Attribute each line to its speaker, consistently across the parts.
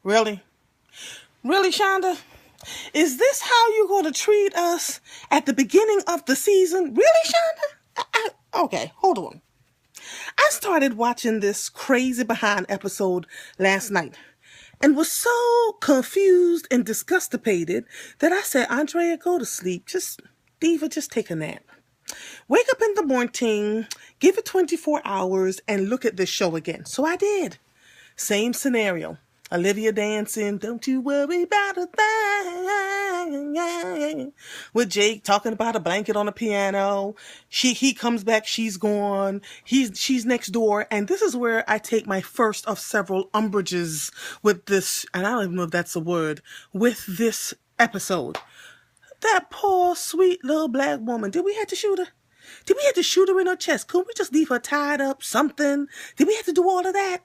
Speaker 1: Really? Really, Shonda? Is this how you're going to treat us at the beginning of the season? Really, Shonda? Okay, hold on. I started watching this crazy behind episode last night and was so confused and disgustipated that I said, Andrea, go to sleep. Diva, just take a nap. Wake up in the morning, give it 24 hours, and look at this show again. So I did. Same scenario. Olivia dancing, don't you worry about a thing. With Jake talking about a blanket on the piano. He comes back, she's gone. She's next door. And this is where I take my first of several umbrages with this, and I don't even know if that's a word, with this episode. That poor, sweet little black woman. Did we have to shoot her? Did we have to shoot her in her chest? Couldn't we just leave her tied up, something? Did we have to do all of that?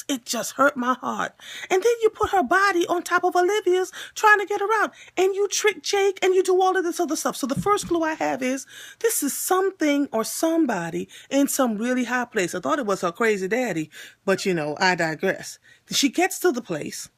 Speaker 1: It just hurt my heart. And then you put her body on top of Olivia's, trying to get her out. And you trick Jake, and you do all of this other stuff. So the first clue I have is, this is something or somebody in some really high place. I thought it was her crazy daddy, but I digress. She gets to the place.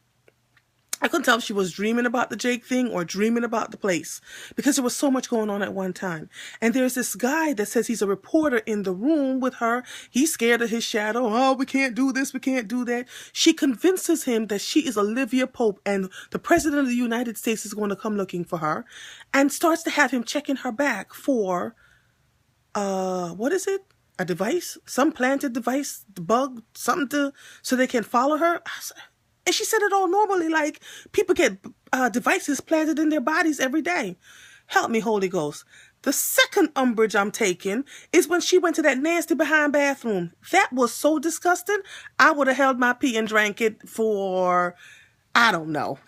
Speaker 1: I couldn't tell if she was dreaming about the Jake thing or dreaming about the place because there was so much going on at one time. And there's this guy that says he's a reporter in the room with her. He's scared of his shadow. Oh, we can't do this. We can't do that. She convinces him that she is Olivia Pope and the president of the United States is going to come looking for her, and starts to have him checking her back for, what is it? A device? Some planted device, the bug, something so they can follow her. And she said it all normally, like people get devices planted in their bodies every day. Help me, Holy Ghost. The second umbrage I'm taking is when she went to that nasty behind bathroom. That was so disgusting. I would have held my pee and drank it for, I don't know.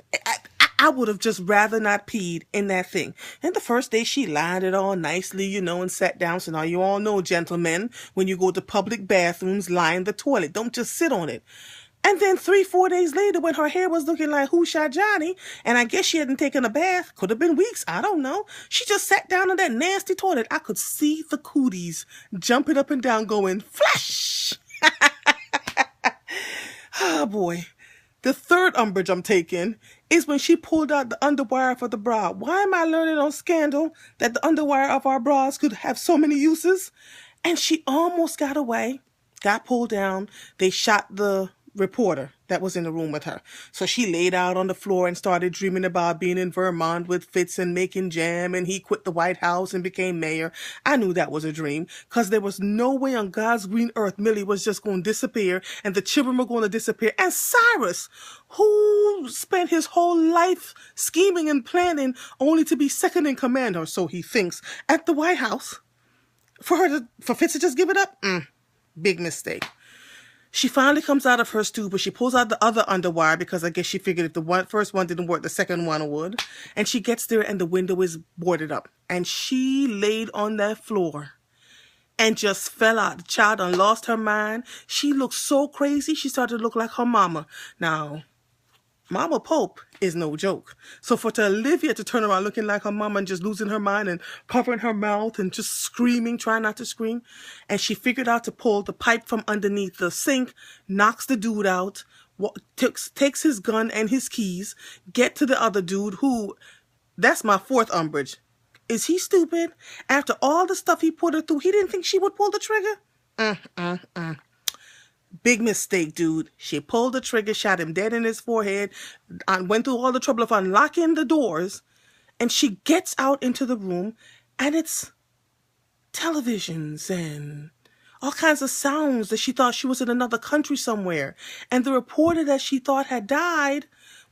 Speaker 1: I would have just rather not peed in that thing. And the first day she lined it all nicely, and sat down. So now you all know, gentlemen, when you go to public bathrooms, line the toilet. Don't just sit on it. And then 3-4 days later, when her hair was looking like Who Shot Johnny, and I guess she hadn't taken a bath, could have been weeks, I don't know. She just sat down in that nasty toilet. I could see the cooties jumping up and down going, flash! Oh boy. The third umbrage I'm taking is when she pulled out the underwire for the bra. Why am I learning on Scandal that the underwire of our bras could have so many uses? And she almost got away, got pulled down. They shot the reporter that was in the room with her. So she laid out on the floor and started dreaming about being in Vermont with Fitz and making jam, and he quit the White House and became mayor. I knew that was a dream because there was no way on God's green earth Millie was just going to disappear and the children were going to disappear. And Cyrus, who spent his whole life scheming and planning only to be second in command, or so he thinks, at the White House, for Fitz to just give it up? Big mistake. She finally comes out of her stupor. She pulls out the other underwire because I guess she figured if the first one didn't work, the second one would. And she gets there and the window is boarded up. And she laid on that floor and just fell out. The child done lost her mind. She looked so crazy. She started to look like her mama. Now, Mama Pope is no joke. So for Olivia to turn around looking like her mama and just losing her mind and covering her mouth and just screaming, trying not to scream. And she figured out to pull the pipe from underneath the sink, knocks the dude out, takes his gun and his keys, get to the other dude who, that's my fourth umbrage. Is he stupid? After all the stuff he put her through, he didn't think she would pull the trigger? Big mistake, dude. She pulled the trigger, shot him dead in his forehead, and went through all the trouble of unlocking the doors, and she gets out into the room, and it's televisions and all kinds of sounds that she thought she was in another country somewhere. And the reporter that she thought had died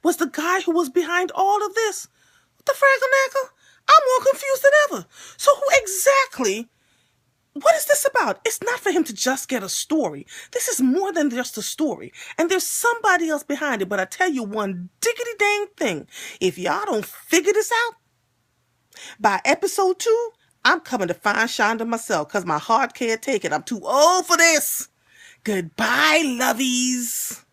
Speaker 1: was the guy who was behind all of this. What the fraggle-nackle? I'm more confused than ever. So who exactly... What is this about? It's not for him to just get a story. This is more than just a story. And there's somebody else behind it. But I tell you one diggity dang thing. If y'all don't figure this out, by episode 2, I'm coming to find Shonda myself because my heart can't take it. I'm too old for this. Goodbye, lovies.